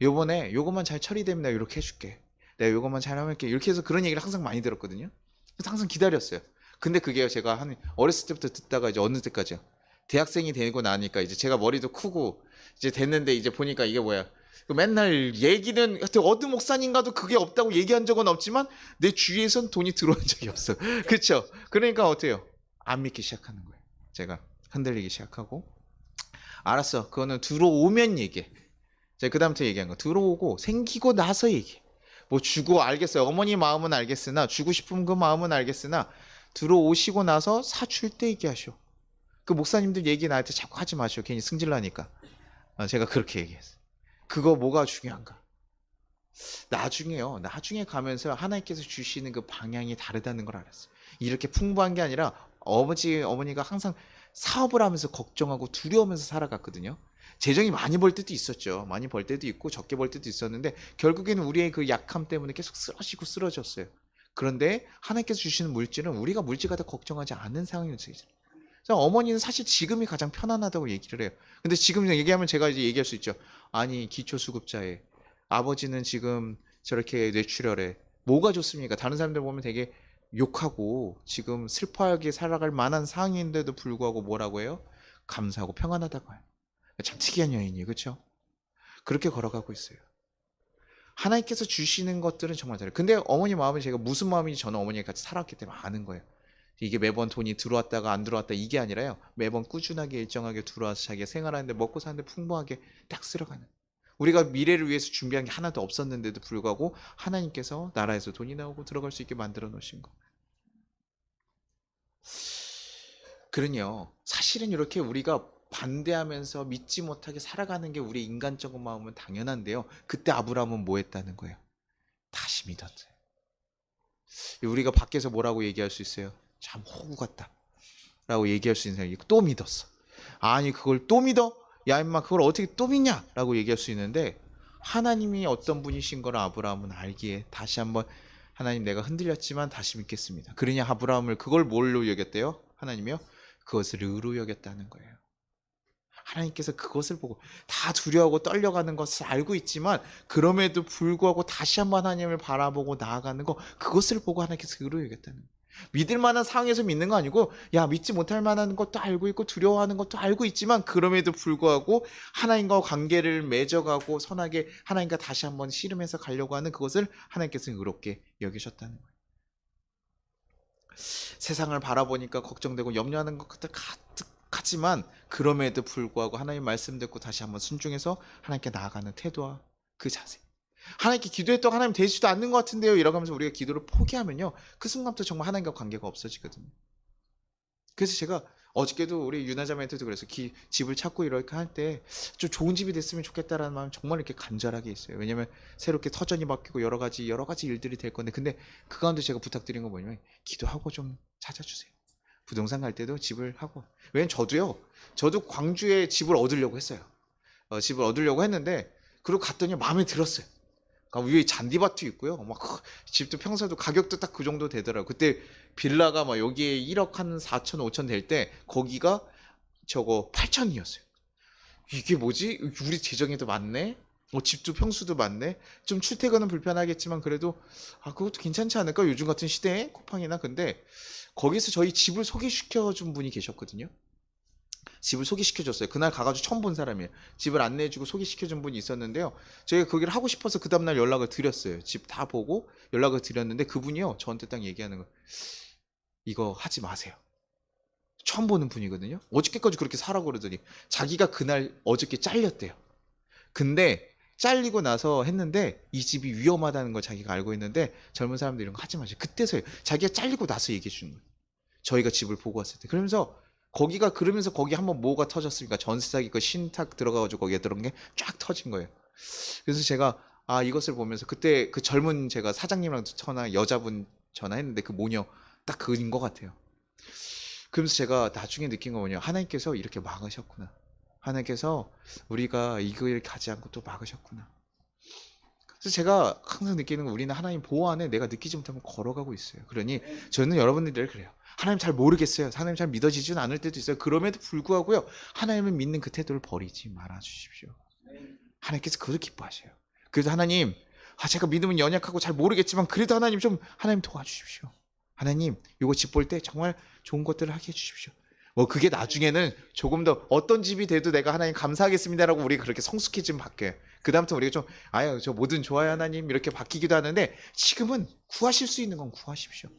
요번에 요것만 잘 처리되면 내가 이렇게 해줄게. 내가 요것만 잘하면 이렇게 이렇게 해서 그런 얘기를 항상 많이 들었거든요. 그래서 항상 기다렸어요. 근데 그게 제가 한 어렸을 때부터 듣다가 이제 어느 때까지요? 대학생이 되고 나니까 이제 제가 머리도 크고 이제 됐는데 이제 보니까 이게 뭐야? 맨날 얘기는 하여튼 어느 목사님과도 그게 없다고 얘기한 적은 없지만 내 주위에선 돈이 들어온 적이 없어. 그렇죠? 그러니까 어때요? 안 믿기 시작하는 거예요. 제가 흔들리기 시작하고 알았어. 그거는 들어오면 얘기해. 제가 그다음부터 얘기한 거 들어오고 생기고 나서 얘기해. 뭐 주고 알겠어요. 어머니 마음은 알겠으나 주고 싶은 그 마음은 알겠으나 들어오시고 나서 사줄 때 얘기하셔. 그 목사님들 얘기 나한테 자꾸 하지 마시오. 괜히 승질나니까. 제가 그렇게 얘기했어요. 그거 뭐가 중요한가? 나중에요. 나중에 가면서 하나님께서 주시는 그 방향이 다르다는 걸 알았어요. 이렇게 풍부한 게 아니라 어머니가 항상 사업을 하면서 걱정하고 두려우면서 살아갔거든요. 재정이 많이 벌 때도 있었죠. 많이 벌 때도 있고 적게 벌 때도 있었는데 결국에는 우리의 그 약함 때문에 계속 쓰러지고 쓰러졌어요. 그런데 하나님께서 주시는 물질은 우리가 물질 갖다 걱정하지 않는 상황이었어요. 그래서 어머니는 사실 지금이 가장 편안하다고 얘기를 해요. 근데 지금 얘기하면 제가 이제 얘기할 수 있죠. 아니 기초수급자에 아버지는 지금 저렇게 뇌출혈에 뭐가 좋습니까? 다른 사람들 보면 되게 욕하고 지금 슬퍼하게 살아갈 만한 상황인데도 불구하고 뭐라고 해요? 감사하고 평안하다고 해요. 참 특이한 여인이에요. 그렇죠? 그렇게 걸어가고 있어요. 하나님께서 주시는 것들은 정말 다르요. 근데 어머니 마음이 제가 무슨 마음인지 저는 어머니가 같이 살았기 때문에 아는 거예요. 이게 매번 돈이 들어왔다가 안 들어왔다 이게 아니라요. 매번 꾸준하게 일정하게 들어와서 자기가 생활하는데 먹고 사는데 풍부하게 딱 쓸어가는. 우리가 미래를 위해서 준비한 게 하나도 없었는데도 불구하고 하나님께서 나라에서 돈이 나오고 들어갈 수 있게 만들어 놓으신 거. 그러요. 사실은 이렇게 우리가 반대하면서 믿지 못하게 살아가는 게 우리 인간적인 마음은 당연한데요. 그때 아브라함은 뭐 했다는 거예요? 다시 믿었어요. 우리가 밖에서 뭐라고 얘기할 수 있어요? 참 호구 같다 라고 얘기할 수 있는 사람이 또 믿었어. 아니 그걸 또 믿어? 야 임마 그걸 어떻게 또 믿냐? 라고 얘기할 수 있는데 하나님이 어떤 분이신 걸 아브라함은 알기에 다시 한번 하나님 내가 흔들렸지만 다시 믿겠습니다. 그러냐 아브라함을 그걸 뭘로 여겼대요? 하나님이요? 그것을 의로 여겼다는 거예요. 하나님께서 그것을 보고 다 두려워하고 떨려가는 것을 알고 있지만 그럼에도 불구하고 다시 한번 하나님을 바라보고 나아가는 거 그것을 보고 하나님께서 의로 여겼다는 거예요. 믿을 만한 상황에서 믿는 거 아니고 야 믿지 못할 만한 것도 알고 있고 두려워하는 것도 알고 있지만 그럼에도 불구하고 하나님과 관계를 맺어가고 선하게 하나님과 다시 한번 씨름해서 가려고 하는 그것을 하나님께서 의롭게 여기셨다는 거예요. 세상을 바라보니까 걱정되고 염려하는 것들 가득하지만 그럼에도 불구하고 하나님 말씀 듣고 다시 한번 순종해서 하나님께 나아가는 태도와 그 자세. 하나님께 기도했다고 하나님 되지도 않는 것 같은데요 이러고 하면서 우리가 기도를 포기하면요 그 순간부터 정말 하나님과 관계가 없어지거든요. 그래서 제가 어저께도 우리 유나자매한테도 그래서 집을 찾고 이렇게 할 때 좀 좋은 집이 됐으면 좋겠다라는 마음 정말 이렇게 간절하게 있어요. 왜냐면 새롭게 터전이 바뀌고 여러 가지 일들이 될 건데, 근데 그 가운데 제가 부탁드린 건 뭐냐면 기도하고 좀 찾아주세요. 부동산 갈 때도 집을 하고. 왜냐면 저도 광주에 집을 얻으려고 했어요. 집을 얻으려고 했는데, 그리고 갔더니 마음에 들었어요. 그러니까 위에 잔디밭도 있고요. 막 집도 평소도 가격도 딱 그 정도 되더라고요. 그때 빌라가 막 여기에 1억 한 4천, 5천 될 때 거기가 저거 8천이었어요. 이게 뭐지? 우리 재정에도 맞네? 집도 평수도 많네? 좀 출퇴근은 불편하겠지만 그래도 그것도 괜찮지 않을까? 요즘 같은 시대에 쿠팡이나. 근데 거기서 저희 집을 소개시켜 준 분이 계셨거든요. 집을 소개시켜줬어요. 그날 가가지고 처음 본 사람이에요. 집을 안내해주고 소개시켜준 분이 있었는데요. 저희가 거기를 하고 싶어서 그 다음날 연락을 드렸어요. 집 다 보고 연락을 드렸는데 그분이요, 저한테 딱 얘기하는 거예요. 이거 하지 마세요. 처음 보는 분이거든요. 어저께까지 그렇게 사라고 그러더니 자기가 그날 어저께 잘렸대요. 근데 잘리고 나서 했는데 이 집이 위험하다는 걸 자기가 알고 있는데, 젊은 사람들 이런 거 하지 마세요. 그때서요. 자기가 잘리고 나서 얘기해 주는 거예요. 저희가 집을 보고 왔을 때. 그러면서 거기 한번 뭐가 터졌으니까 전세 사기 그 신탁 들어가가지고 거기에 들어간 게 쫙 터진 거예요. 그래서 제가 이것을 보면서 그때 그 젊은 제가 사장님이랑 여자분 전화했는데 그 모녀 딱 그인 것 같아요. 그러면서 제가 나중에 느낀 거 뭐냐, 하나님께서 이렇게 막으셨구나. 하나님께서 우리가 이 길을 가지 않고 또 막으셨구나. 그래서 제가 항상 느끼는 건 우리는 하나님 보호 안에 내가 느끼지 못하면 걸어가고 있어요. 그러니 저는 여러분들이 그래요. 하나님 잘 모르겠어요. 하나님 잘 믿어지지는 않을 때도 있어요. 그럼에도 불구하고요, 하나님을 믿는 그 태도를 버리지 말아 주십시오. 하나님께서 그것을 기뻐하셔요. 그래서 하나님, 제가 믿음은 연약하고 잘 모르겠지만 그래도 하나님 도와주십시오. 하나님, 이거 집 볼 때 정말 좋은 것들을 하게 해주십시오. 그게 나중에는 조금 더 어떤 집이 돼도 내가 하나님 감사하겠습니다라고 우리가 그렇게 성숙해지면 바뀌어요. 그 다음부터 우리가 좀 저 뭐든 좋아요 하나님 이렇게 바뀌기도 하는데, 지금은 구하실 수 있는 건 구하십시오.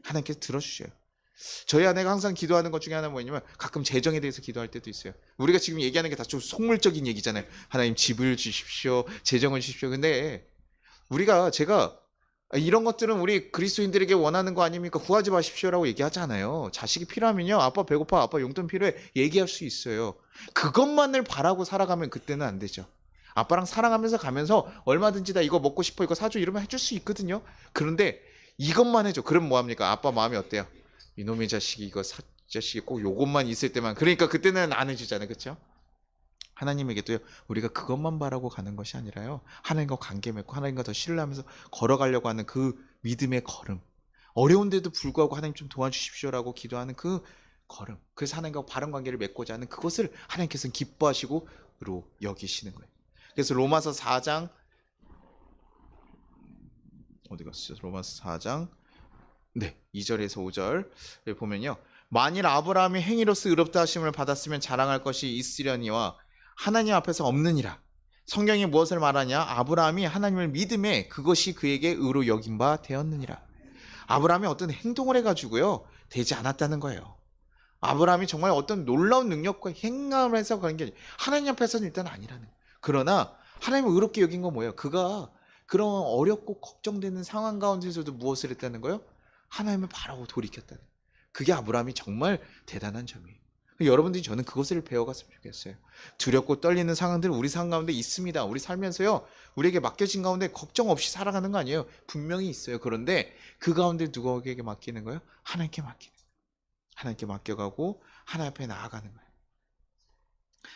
하나님께서 들어주셔요. 저희 아내가 항상 기도하는 것 중에 하나는 뭐냐면 가끔 재정에 대해서 기도할 때도 있어요. 우리가 지금 얘기하는 게 다 좀 속물적인 얘기잖아요. 하나님 집을 주십시오, 재정을 주십시오. 근데 제가 이런 것들은 우리 그리스도인들에게 원하는 거 아닙니까? 구하지 마십시오라고 얘기하잖아요. 자식이 필요하면요, 아빠 배고파, 아빠 용돈 필요해, 얘기할 수 있어요. 그것만을 바라고 살아가면 그때는 안 되죠. 아빠랑 사랑하면서 가면서 얼마든지 다 이거 먹고 싶어, 이거 사줘 이러면 해줄 수 있거든요. 그런데 이것만 해줘. 그럼 뭐합니까? 아빠 마음이 어때요? 이놈의 자식이 자식이 꼭 요것만 있을 때만, 그러니까 그때는 안 해주잖아요. 그렇죠? 하나님에게도요, 우리가 그것만 바라고 가는 것이 아니라요, 하나님과 관계 맺고 하나님과 더 신뢰하면서 걸어가려고 하는 그 믿음의 걸음, 어려운데도 불구하고 하나님 좀 도와주십시오라고 기도하는 그 걸음, 그래서 하나님과 바른 관계를 맺고자 하는 그것을 하나님께서는 기뻐하시고 로 여기시는 거예요. 그래서 로마서 4장 어디 갔어요? 로마서 4장 2절에서 5절 보면요, 만일 아브라함이 행위로서 의롭다 하심을 받았으면 자랑할 것이 있으려니와 하나님 앞에서 없느니라. 성경이 무엇을 말하냐? 아브라함이 하나님을 믿음에 그것이 그에게 의로 여긴 바 되었느니라. 아브라함이 어떤 행동을 해가지고요, 되지 않았다는 거예요. 아브라함이 정말 어떤 놀라운 능력과 행함을 해서 그런 게 하나님 앞에서는 일단 아니라는 거예요. 그러나 하나님을 의롭게 여긴 건 뭐예요? 그가 그런 어렵고 걱정되는 상황 가운데서도 무엇을 했다는 거예요? 하나님을 바라고 돌이켰다는 거예요. 그게 아브라함이 정말 대단한 점이에요. 여러분들이 저는 그것을 배워갔으면 좋겠어요. 두렵고 떨리는 상황들 우리 삶 가운데 있습니다. 우리 살면서요, 우리에게 맡겨진 가운데 걱정 없이 살아가는 거 아니에요. 분명히 있어요. 그런데 그 가운데 누구에게 맡기는 거예요? 하나님께 맡기는 거예요. 하나님께 맡겨가고 하나님 앞에 나아가는 거예요.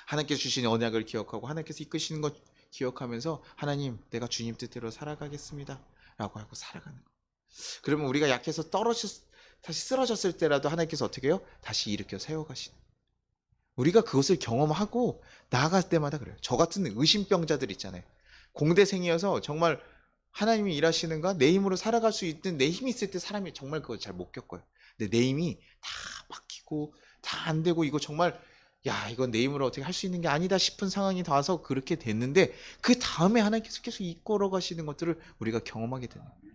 하나님께서 주신 언약을 기억하고 하나님께서 이끄시는 것 기억하면서 하나님, 내가 주님 뜻대로 살아가겠습니다 라고 하고 살아가는 거예요. 그러면 우리가 약해서 다시 쓰러졌을 때라도 하나님께서 어떻게 해요? 다시 일으켜 세워가시는 거예요. 우리가 그것을 경험하고 나아갈 때마다 그래요. 저 같은 의심병자들 있잖아요. 공대생이어서 정말 하나님이 일하시는가, 내 힘으로 살아갈 수 있는 내 힘이 있을 때 사람이 정말 그걸 잘 못 겪어요. 근데 내 힘이 다 막히고 다 안 되고 이거 정말 이건 내 힘으로 어떻게 할 수 있는 게 아니다 싶은 상황이 닿아서 그렇게 됐는데, 그 다음에 하나님께서 계속 이끌어 가시는 것들을 우리가 경험하게 되는 거예요.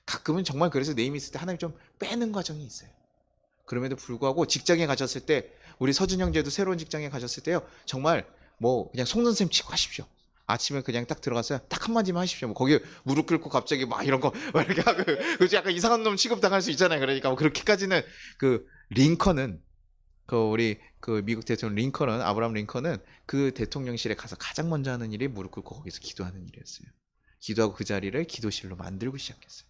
가끔은 정말 그래서 내 힘이 있을 때 하나님 좀 빼는 과정이 있어요. 그럼에도 불구하고 직장에 가셨을 때, 우리 서준 형제도 새로운 직장에 가셨을 때요, 정말 그냥 속는셈 치고 하십시오. 아침에 그냥 딱 들어가서 딱 한마디만 하십시오. 거기 무릎 꿇고 갑자기 막 이런 거 이렇게 하고, 그렇지, 약간 이상한 놈 취급당할 수 있잖아요. 그러니까 그렇게까지는 링컨은 우리 그 미국 대통령 링컨은 아브라함 링컨은 그 대통령실에 가서 가장 먼저 하는 일이 무릎 꿇고 거기서 기도하는 일이었어요. 기도하고 그 자리를 기도실로 만들고 시작했어요.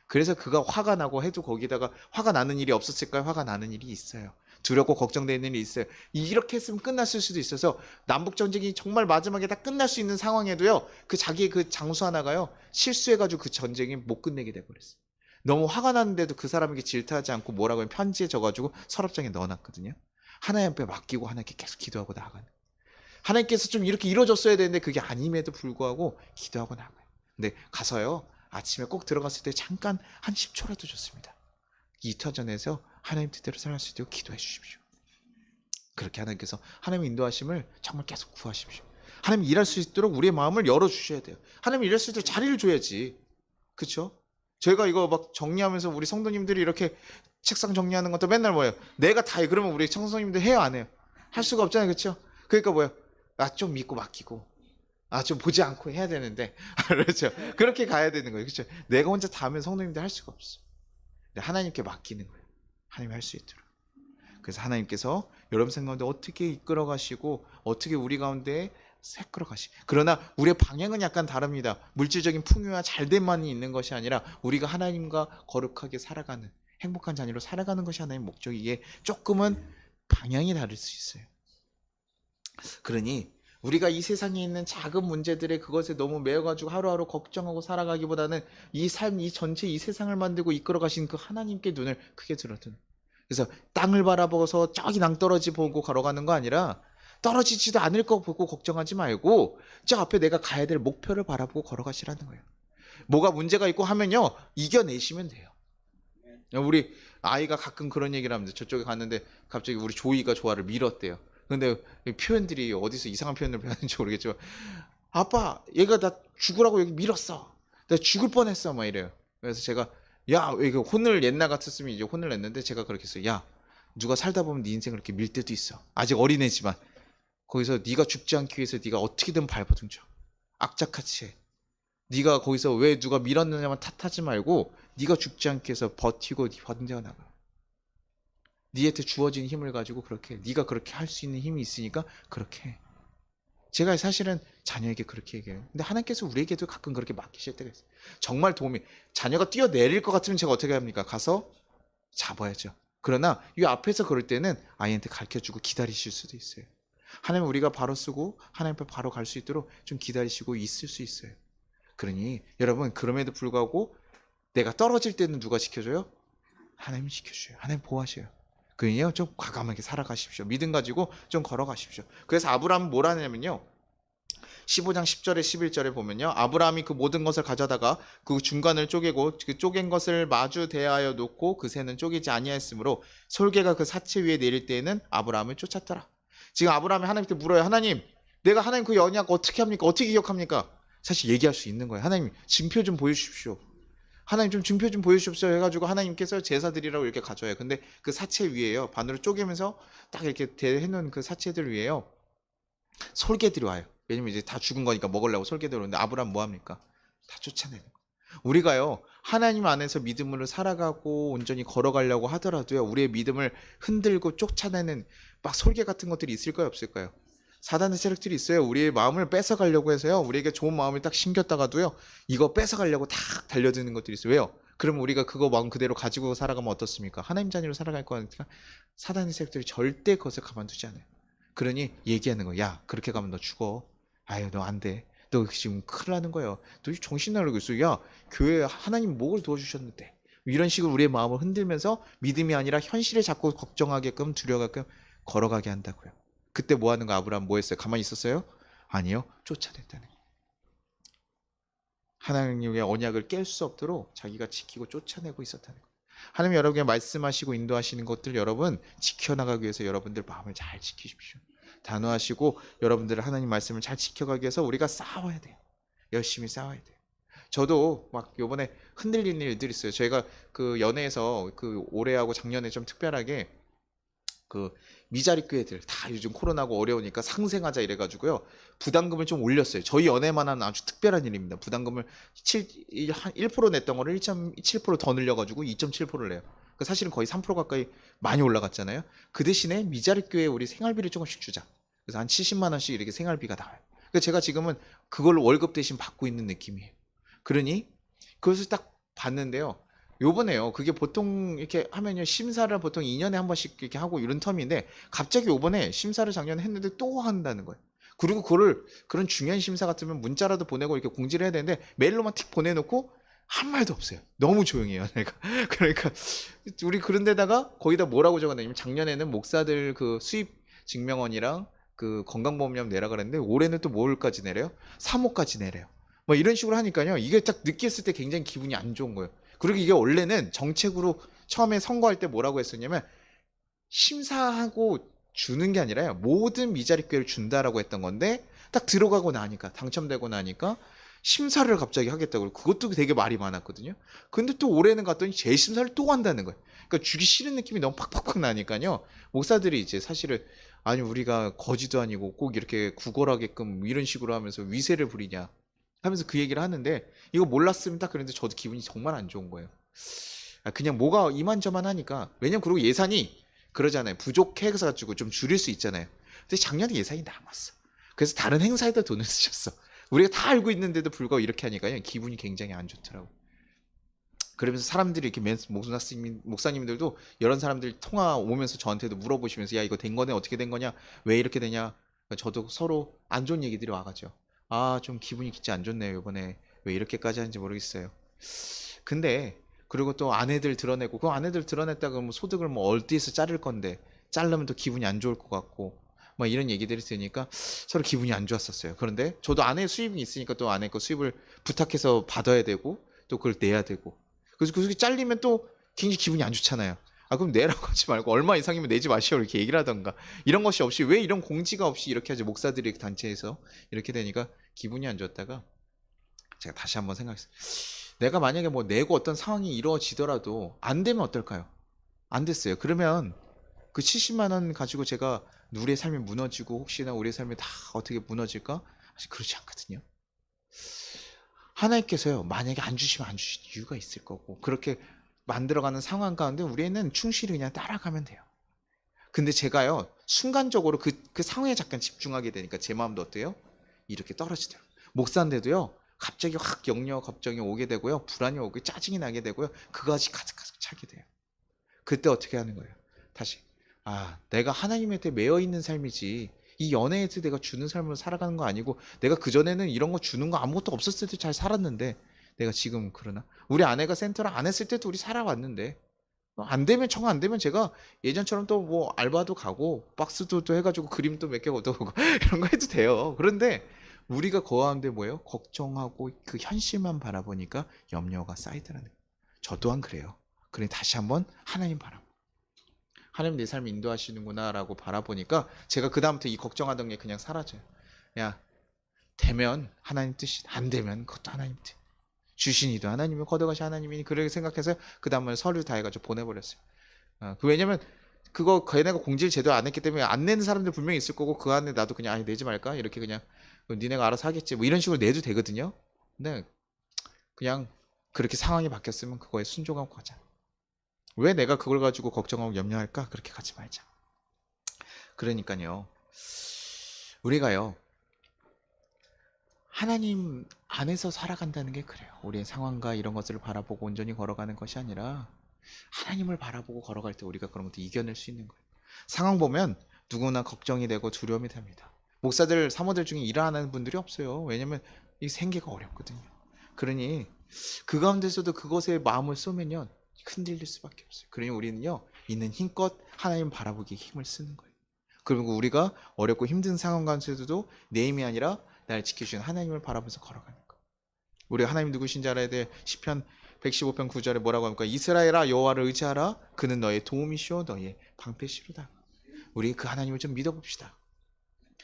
그래서 그가 화가 나고 해도 거기다가 화가 나는 일이 없었을까요? 화가 나는 일이 있어요. 두렵고 걱정되는 일이 있어요. 이렇게 했으면 끝났을 수도 있어서 남북 전쟁이 정말 마지막에 다 끝날 수 있는 상황에도요. 그 자기의 그 장수 하나가요. 실수해가지고 그 전쟁이 못 끝내게 돼버렸어요. 너무 화가 났는데도 그 사람에게 질타하지 않고 뭐라고 편지에 적어가지고 서랍장에 넣어놨거든요. 하나님 앞에 맡기고 하나님께 계속 기도하고 나아가는. 하나님께서 좀 이렇게 이루어졌어야 되는데 그게 아님에도 불구하고 기도하고 나가요. 근데 가서요. 아침에 꼭 들어갔을 때 잠깐 한 10초라도 좋습니다. 이터전에서 하나님 뜻대로 살아갈 수 있도록 기도해 주십시오. 그렇게 하나님께서 하나님의 인도하심을 정말 계속 구하십시오. 하나님 일할 수 있도록 우리의 마음을 열어주셔야 돼요. 하나님 일할 수 있도록 자리를 줘야지. 그렇죠? 저희가 이거 막 정리하면서 우리 성도님들이 이렇게 책상 정리하는 것도 맨날 뭐예요? 내가 다 해. 그러면 우리 성도님들 해요 안 해요? 할 수가 없잖아요. 그렇죠? 그러니까 뭐예요? 좀 믿고 맡기고 좀 보지 않고 해야 되는데 그렇죠? 그렇게 가야 되는 거예요. 그렇죠? 내가 혼자 다 하면 성도님들 할 수가 없어. 하나님께 맡기는 거예요. 하나님이 할 수 있도록. 그래서 하나님께서 여러분 생각하는데 어떻게 이끌어 가시고 어떻게 우리 가운데 이끌어 가시. 그러나 우리의 방향은 약간 다릅니다. 물질적인 풍요와 잘됨만이 있는 것이 아니라 우리가 하나님과 거룩하게 살아가는 행복한 자녀로 살아가는 것이 하나님의 목적이기에 조금은 방향이 다를 수 있어요. 그러니 우리가 이 세상에 있는 작은 문제들에 그것에 너무 매여가지고 하루하루 걱정하고 살아가기보다는 이 삶, 이 전체 이 세상을 만들고 이끌어 가신 그 하나님께 눈을 크게 들어두는. 그래서 땅을 바라보고서 저기 낭떠러지 보고 걸어가는 거 아니라 떨어지지도 않을 거 보고 걱정하지 말고 저 앞에 내가 가야 될 목표를 바라보고 걸어가시라는 거예요. 뭐가 문제가 있고 하면요. 이겨내시면 돼요. 우리 아이가 가끔 그런 얘기를 합니다. 저쪽에 갔는데 갑자기 우리 조이가 조아를 밀었대요. 근데 표현들이 어디서 이상한 표현을 배웠는지 모르겠지만 아빠 얘가 나 죽으라고 여기 밀었어. 나 죽을 뻔했어 막 이래요. 그래서 제가 야 이거 혼을 옛날 같았으면 이제 혼을 냈는데 제가 그렇게 했어요. 야 누가 살다 보면 네 인생을 이렇게 밀 때도 있어. 아직 어린애지만 거기서 네가 죽지 않기 위해서 네가 어떻게든 발버둥쳐. 악착같이 해. 네가 거기서 왜 누가 밀었느냐만 탓하지 말고 네가 죽지 않기 위해서 버티고 버텨 나가. 네한테 주어진 힘을 가지고 그렇게 네가 그렇게 할 수 있는 힘이 있으니까 그렇게 해. 제가 사실은 자녀에게 그렇게 얘기해요. 근데 하나님께서 우리에게도 가끔 그렇게 맡기실 때가 있어요. 정말 도움이 자녀가 뛰어내릴 것 같으면 제가 어떻게 합니까? 가서 잡아야죠. 그러나 이 앞에서 그럴 때는 아이한테 가르쳐주고 기다리실 수도 있어요. 하나님 우리가 바로 쓰고 하나님 앞에 바로 갈 수 있도록 좀 기다리시고 있을 수 있어요. 그러니 여러분 그럼에도 불구하고 내가 떨어질 때는 누가 지켜줘요? 하나님이 지켜주셔요. 하나님 보호하셔요. 그러니요 좀 과감하게 살아가십시오. 믿음 가지고 좀 걸어가십시오. 그래서 아브라함은 뭘 하냐면요. 15장 10절에 11절에 보면요. 아브라함이 그 모든 것을 가져다가 그 중간을 쪼개고 그 쪼갠 것을 마주 대하여 놓고 그 새는 쪼개지 아니하였으므로 솔개가 그 사체 위에 내릴 때에는 아브라함을 쫓았더라. 지금 아브라함이 하나님께 물어요. 하나님 내가 하나님 그 언약 어떻게 합니까? 어떻게 기억합니까? 사실 얘기할 수 있는 거예요. 하나님 징표 좀 보여주십시오. 하나님 좀 증표 좀 보여주십시오 해가지고 하나님께서 제사드리라고 이렇게 가져와요. 근데 그 사체 위에요. 반으로 쪼개면서 딱 이렇게 해놓은 그 사체들 위에요. 솔개들이 와요. 왜냐면 이제 다 죽은 거니까 먹으려고 솔개들 오는데 아브라함 뭐 합니까? 다 쫓아내는 거예요. 우리가요 하나님 안에서 믿음으로 살아가고 온전히 걸어가려고 하더라도요 우리의 믿음을 흔들고 쫓아내는 막 솔개 같은 것들이 있을까요 없을까요? 사단의 세력들이 있어요. 우리의 마음을 뺏어가려고 해서요. 우리에게 좋은 마음을 딱 심겼다가도요. 이거 뺏어가려고 딱 달려드는 것들이 있어요. 왜요? 그러면 우리가 그거 마음 그대로 가지고 살아가면 어떻습니까? 하나님 자녀로 살아갈 거니까 사단의 세력들이 절대 그것을 가만두지 않아요. 그러니 얘기하는 거야. 야 그렇게 가면 너 죽어. 아유 너 안 돼. 너 지금 큰일 나는 거예요. 너 정신 나가고 있어. 야 교회 하나님 목을 도와주셨는데. 이런 식으로 우리의 마음을 흔들면서 믿음이 아니라 현실에 자꾸 걱정하게끔 두려워하게끔 걸어가게 한다고요. 그때 뭐 하는 거 아브라함 뭐 했어요? 가만히 있었어요? 아니요. 쫓아냈다는 거예요. 하나님의 언약을 깰 수 없도록 자기가 지키고 쫓아내고 있었다는 거예요. 하나님 여러분에게 말씀하시고 인도하시는 것들 여러분 지켜나가기 위해서 여러분들 마음을 잘 지키십시오. 단호하시고 여러분들 하나님 말씀을 잘 지켜가기 위해서 우리가 싸워야 돼요. 열심히 싸워야 돼요. 저도 막 요번에 흔들리는 일들이 있어요. 저희가 그 연애에서 그 올해하고 작년에 좀 특별하게 그 미자리 교회들 다 요즘 코로나고 어려우니까 상생하자 이래가지고요 부담금을 좀 올렸어요. 저희 연애만 하는 아주 특별한 일입니다. 부담금을 한 1% 냈던 거를 1.7% 더 늘려가지고 2.7%를 내요. 사실은 거의 3% 가까이 많이 올라갔잖아요. 그 대신에 미자립교회에 우리 생활비를 조금씩 주자. 그래서 한 70만 원씩 이렇게 생활비가 나와요. 그러니까 제가 지금은 그걸 월급 대신 받고 있는 느낌이에요. 그러니 그것을 딱 봤는데요. 요번에요. 그게 보통 이렇게 하면요. 심사를 보통 2년에 한 번씩 이렇게 하고 이런 텀인데 갑자기 요번에 심사를 작년에 했는데 또 한다는 거예요. 그리고 그거를 그런 중요한 심사 같으면 문자라도 보내고 이렇게 공지를 해야 되는데 메일로만 틱 보내놓고 한 말도 없어요. 너무 조용해요, 내가. 그러니까 우리 그런 데다가 거기다 뭐라고 적어놨냐면 작년에는 목사들 그 수입 증명원이랑 그 건강보험료 내라 그랬는데 올해는 또 뭘까지 내래요? 3호까지 내래요. 뭐 이런 식으로 하니까요. 이게 딱 느꼈을 때 굉장히 기분이 안 좋은 거예요. 그리고 이게 원래는 정책으로 처음에 선거할 때 뭐라고 했었냐면 심사하고 주는 게 아니라요. 모든 미자립교회를 준다라고 했던 건데 딱 들어가고 나니까 당첨되고 나니까 심사를 갑자기 하겠다고 그것도 되게 말이 많았거든요. 근데 또 올해는 갔더니 재심사를 또 한다는 거예요. 그러니까 주기 싫은 느낌이 너무 팍팍팍 나니까요. 목사들이 이제 사실은 아니 우리가 거지도 아니고 꼭 이렇게 구걸하게끔 이런 식으로 하면서 위세를 부리냐 하면서 그 얘기를 하는데 이거 몰랐으면 딱 그랬는데 저도 기분이 정말 안 좋은 거예요. 그냥 뭐가 이만저만 하니까 왜냐면 그리고 예산이 그러잖아요. 부족해가지고 좀 줄일 수 있잖아요. 근데 작년에 예산이 남았어. 그래서 다른 행사에다 돈을 쓰셨어. 우리가 다 알고 있는데도 불구하고 이렇게 하니까요. 기분이 굉장히 안 좋더라고. 그러면서 사람들이 이렇게 목사님들도 이런 사람들 통화 오면서 저한테도 물어보시면서 야 이거 된 거네 어떻게 된 거냐 왜 이렇게 되냐 저도 서로 안 좋은 얘기들이 와가죠. 아 좀 기분이 진짜 안 좋네요 이번에 왜 이렇게까지 하는지 모르겠어요. 근데 그리고 또 아내들 드러내고 그 아내들 드러냈다가 뭐 소득을 뭐 어디에서 자를 건데 자르면 또 기분이 안 좋을 것 같고 막 이런 얘기들이 들으니까 서로 기분이 안 좋았었어요. 그런데 저도 아내 수입이 있으니까 또 아내 거 수입을 부탁해서 받아야 되고 또 그걸 내야 되고 그래서 그 속에 잘리면 또 굉장히 기분이 안 좋잖아요. 아 그럼 내라고 하지 말고 얼마 이상이면 내지 마시오 이렇게 얘기를 하던가 이런 것이 없이 왜 이런 공지가 없이 이렇게 하지 목사들이 단체에서 이렇게 되니까 기분이 안 좋았다가 제가 다시 한번 생각했어요. 내가 만약에 뭐 내고 어떤 상황이 이루어지더라도 안 되면 어떨까요? 안 됐어요. 그러면 그 70만 원 가지고 제가 우리의 삶이 무너지고 혹시나 우리의 삶이 다 어떻게 무너질까? 사실 그렇지 않거든요. 하나님께서요 만약에 안 주시면 안 주신 이유가 있을 거고 그렇게 만들어가는 상황 가운데 우리는 충실히 그냥 따라가면 돼요. 근데 제가요 순간적으로 그 상황에 잠깐 집중하게 되니까 제 마음도 어때요? 이렇게 떨어지더라고요. 목사인데도요 갑자기 확 역력 걱정이 오게 되고요 불안이 오고 짜증이 나게 되고요 그것이 가득가득 차게 돼요. 그때 어떻게 하는 거예요? 다시 내가 하나님한테 매여 있는 삶이지 이 연애에서 내가 주는 삶으로 살아가는 거 아니고 내가 그전에는 이런 거 주는 거 아무것도 없었을 때도 잘 살았는데 내가 지금 그러나 우리 아내가 센터를 안 했을 때도 우리 살아왔는데 안 되면 정 안 되면 제가 예전처럼 또 뭐 알바도 가고 박스도 또 해가지고 그림도 몇 개 얻어오고 이런 거 해도 돼요. 그런데 우리가 거하는데 뭐예요? 걱정하고 그 현실만 바라보니까 염려가 쌓이더라는 거예요. 저 또한 그래요. 그래 다시 한번 하나님 바라보. 하나님 내 삶을 인도하시는구나 라고 바라보니까 제가 그 다음부터 이 걱정하던 게 그냥 사라져요. 야 되면 하나님 뜻이 안 되면 그것도 하나님 뜻. 주신 이도 하나님이 걷어가시 하나님이니 그렇게 생각해서 그 다음을 서류 다 해가지고 보내버렸어요. 왜냐면 그거 걔네가 공지를 제대로 안 했기 때문에 안 내는 사람들 분명히 있을 거고 그 안에 나도 그냥 아니 내지 말까 이렇게 그냥 니네가 알아서 하겠지 뭐 이런 식으로 내도 되거든요. 근데 그냥 그렇게 상황이 바뀌었으면 그거에 순종하고 가자. 왜 내가 그걸 가지고 걱정하고 염려할까? 그렇게 가지 말자. 그러니까요. 우리가요. 하나님 안에서 살아간다는 게 그래요. 우리의 상황과 이런 것들을 바라보고 온전히 걸어가는 것이 아니라 하나님을 바라보고 걸어갈 때 우리가 그런 것도 이겨낼 수 있는 거예요. 상황 보면 누구나 걱정이 되고 두려움이 됩니다. 목사들, 사모들 중에 일 안 하는 분들이 없어요. 왜냐면 이 생계가 어렵거든요. 그러니 그 가운데서도 그것에 마음을 쏘면요. 흔들릴 수밖에 없어요. 그러니 우리는요. 있는 힘껏 하나님 바라보기에 힘을 쓰는 거예요. 그리고 우리가 어렵고 힘든 상황 가운데서도 내 힘이 아니라 나를 지켜주신 하나님을 바라보면서 걸어가는 거. 우리가 하나님 누구신지 알아야 돼. 시편 115편 9절에 뭐라고 합니까? 이스라엘아 여호와를 의지하라. 그는 너의 도움이시오 너의 방패시로다. 우리 그 하나님을 좀 믿어봅시다.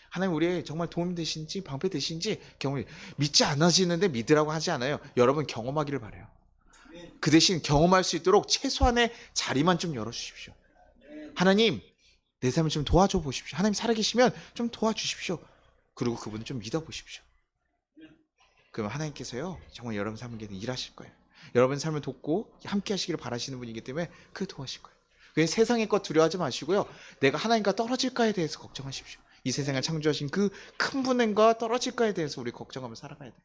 하나님 우리의 정말 도움이 되신지 방패 되신지 경험이 믿지 않아지는데 믿으라고 하지 않아요. 여러분 경험하기를 바라요. 그 대신 경험할 수 있도록 최소한의 자리만 좀 열어주십시오. 하나님 내 삶을 좀 도와줘 보십시오. 하나님 살아계시면 좀 도와주십시오. 그리고 그분을 좀 믿어보십시오. 그럼 하나님께서요 정말 여러분 삶에 일하실 거예요. 여러분 삶을 돕고 함께 하시기를 바라시는 분이기 때문에 그 도와실 거예요. 그래서 세상의 것 두려워하지 마시고요. 내가 하나님과 떨어질까에 대해서 걱정하십시오. 이 세상을 창조하신 그 큰 분과 떨어질까에 대해서 우리 걱정하며 살아가야 돼요.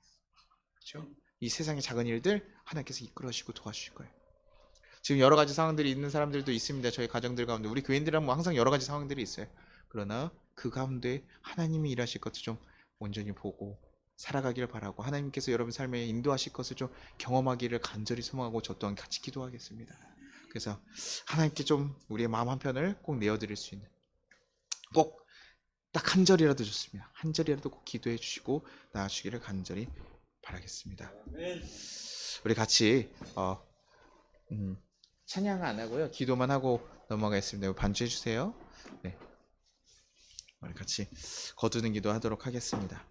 그렇죠? 이 세상의 작은 일들 하나님께서 이끌어주시고 도와주실 거예요. 지금 여러 가지 상황들이 있는 사람들도 있습니다. 저희 가정들 가운데 우리 교인들은 뭐 항상 여러 가지 상황들이 있어요. 그러나 그 가운데 하나님이 일하실 것을 좀 온전히 보고 살아가기를 바라고 하나님께서 여러분 삶에 인도하실 것을 좀 경험하기를 간절히 소망하고 저 또한 같이 기도하겠습니다. 그래서 하나님께 좀 우리의 마음 한편을 꼭 내어드릴 수 있는 꼭 딱 한 절이라도 좋습니다. 한 절이라도 꼭 기도해 주시고 나아주기를 간절히 바라겠습니다. 우리 같이 찬양 안 하고요. 기도만 하고 넘어가겠습니다. 반주해 주세요. 네. 우리 같이 거두는 기도 하도록 하겠습니다.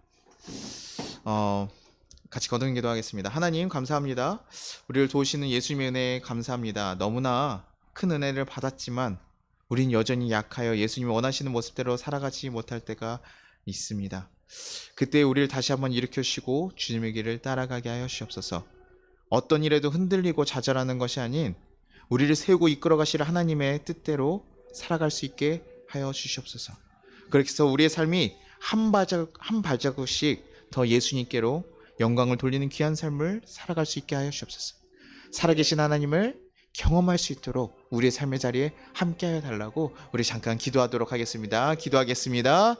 같이 거두는 기도 하겠습니다. 하나님 감사합니다. 우리를 도우시는 예수님의 은혜에 감사합니다. 너무나 큰 은혜를 받았지만 우린 여전히 약하여 예수님이 원하시는 모습대로 살아가지 못할 때가 있습니다. 그때 우리를 다시 한번 일으켜주시고 주님의 길을 따라가게 하여 주옵소서. 어떤 일에도 흔들리고 좌절하는 것이 아닌 우리를 세우고 이끌어 가시는 하나님의 뜻대로 살아갈 수 있게 하여 주시옵소서. 그렇게 해서 우리의 삶이 한 발자국씩 더 예수님께로 영광을 돌리는 귀한 삶을 살아갈 수 있게 하여 주옵소서. 살아계신 하나님을 경험할 수 있도록 우리의 삶의 자리에 함께하여 달라고 우리 잠깐 기도하도록 하겠습니다. 기도하겠습니다.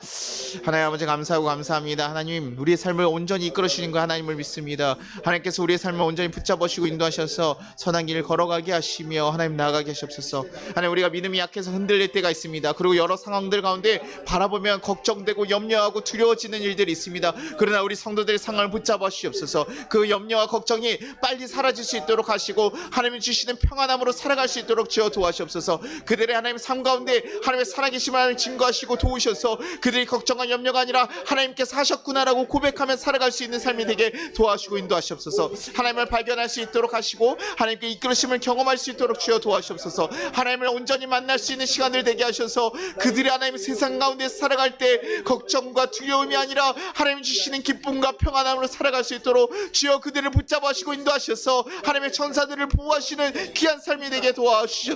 하나님 아버지 감사하고 감사합니다. 하나님 우리의 삶을 온전히 이끌어 주시는 거 하나님을 믿습니다. 하나님께서 우리의 삶을 온전히 붙잡으시고 인도하셔서 선한 길을 걸어가게 하시며 하나님 나아가게 하시옵소서. 하나님 우리가 믿음이 약해서 흔들릴 때가 있습니다. 그리고 여러 상황들 가운데 바라보면 걱정되고 염려하고 두려워지는 일들이 있습니다. 그러나 우리 성도들의 상황을 붙잡아 주시옵소서. 그 염려와 걱정이 빨리 사라질 수 있도록 하시고 하나님이 주시는 평안함으로 살아갈 수 있도록 주여 도와주옵소서. 그들의 하나님 삶 가운데 하나님의 살아계심을 하나님 증거하시고 도우셔서 그들이 걱정과 염려가 아니라 하나님께서 하셨구나라고 고백하며 살아갈 수 있는 삶이 되게 도와주시고 인도하시옵소서. 하나님을 발견할 수 있도록 하시고 하나님께 이끌으심을 경험할 수 있도록 주여 도와주옵소서. 하나님을 온전히 만날 수 있는 시간을 되게 하셔서 그들이 하나님 세상 가운데 살아갈 때 걱정과 두려움이 아니라 하나님 주시는 기쁨과 평안함으로 살아갈 수 있도록 주여 그들을 붙잡으시고 인도하셔서 하나님의 천사들을 보호하시는 귀한 삶이 되게 도와주시옵소서.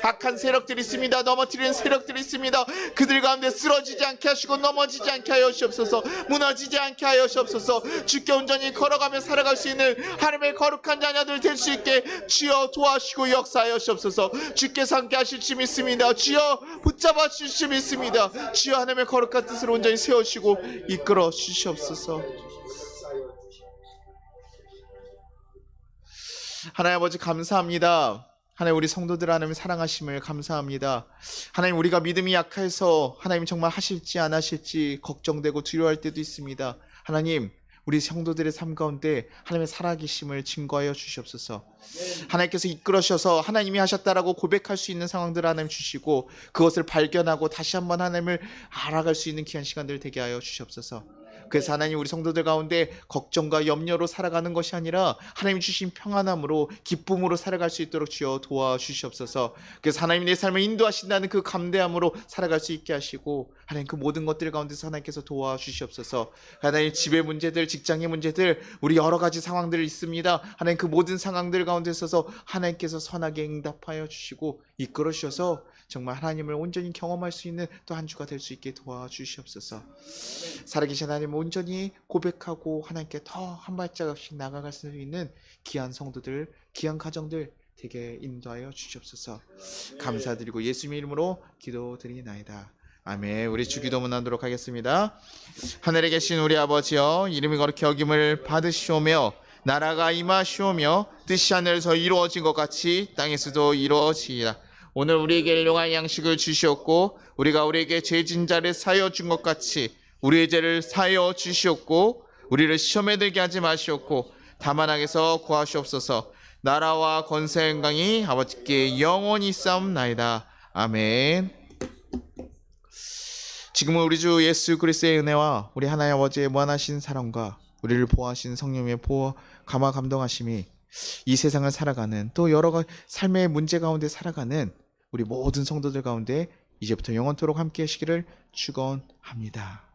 악한 세력들이 있습니다. 넘어뜨리는 세력들이 있습니다. 그들 가운데 쓰러지지 않게 하시고 넘어지지 않게 하여 주옵소서. 무너지지 않게 하여 주옵소서. 주께 온전히 걸어가며 살아갈 수 있는 하나님의 거룩한 자녀들 될 수 있게 주여 도와주시고 역사하여 주옵소서. 주께서 함께 하실 줄 믿습니다. 주여 붙잡아 주실 줄 믿습니다. 주여 하나님의 거룩한 뜻을 온전히 세우시고 이끌어 주시옵소서. 하나님 아버지 감사합니다. 하나님 우리 성도들 하나님 사랑하심을 감사합니다. 하나님 우리가 믿음이 약해서 하나님 정말 하실지 안 하실지 걱정되고 두려워할 때도 있습니다. 하나님 우리 성도들의 삶 가운데 하나님의 살아계심을 증거하여 주시옵소서. 하나님께서 이끌어셔서 하나님이 하셨다라고 고백할 수 있는 상황들을 하나님 주시고 그것을 발견하고 다시 한번 하나님을 알아갈 수 있는 귀한 시간들을 되게 하여 주시옵소서. 그래서 하나님 우리 성도들 가운데 걱정과 염려로 살아가는 것이 아니라 하나님 주신 평안함으로 기쁨으로 살아갈 수 있도록 주여 도와주시옵소서. 그래서 하나님 내 삶을 인도하신다는 그 감대함으로 살아갈 수 있게 하시고 하나님 그 모든 것들 가운데서 하나님께서 도와주시옵소서. 하나님 집의 문제들 직장의 문제들 우리 여러 가지 상황들이 있습니다. 하나님 그 모든 상황들 가운데 있어서 하나님께서 선하게 응답하여 주시고 이끌어 주셔서 정말 하나님을 온전히 경험할 수 있는 또 한 주가 될 수 있게 도와주시옵소서. 살아계신 하나님 온전히 고백하고 하나님께 더 한 발자국씩 나아갈 수 있는 귀한 성도들, 귀한 가정들 되게 인도하여 주시옵소서. 감사드리고 예수님의 이름으로 기도드리나이다. 아멘. 우리 주기도문 하도록 하겠습니다. 하늘에 계신 우리 아버지여 이름이 거룩히 여김을 받으시오며 나라가 임하시오며 뜻이 하늘에서 이루어진 것 같이 땅에서도 이루어지이다. 오늘 우리에게 일용할 양식을 주시옵고 우리가 우리에게 죄진 자를 사하여 준 것 같이 우리의 죄를 사하여 주시옵고 우리를 시험에 들게 하지 마시옵고 다만 악에서 구하시옵소서. 나라와 권세 영광이 아버지께 영원히 있사옵나이다. 아멘. 지금은 우리 주 예수 그리스도의 은혜와 우리 하나님 아버지의 무한하신 사랑과 우리를 보호하신 성령의 보호 감화 감동하심이 이 세상을 살아가는 또 여러 가지 삶의 문제 가운데 살아가는 우리 모든 성도들 가운데 이제부터 영원토록 함께 하시기를 축원합니다.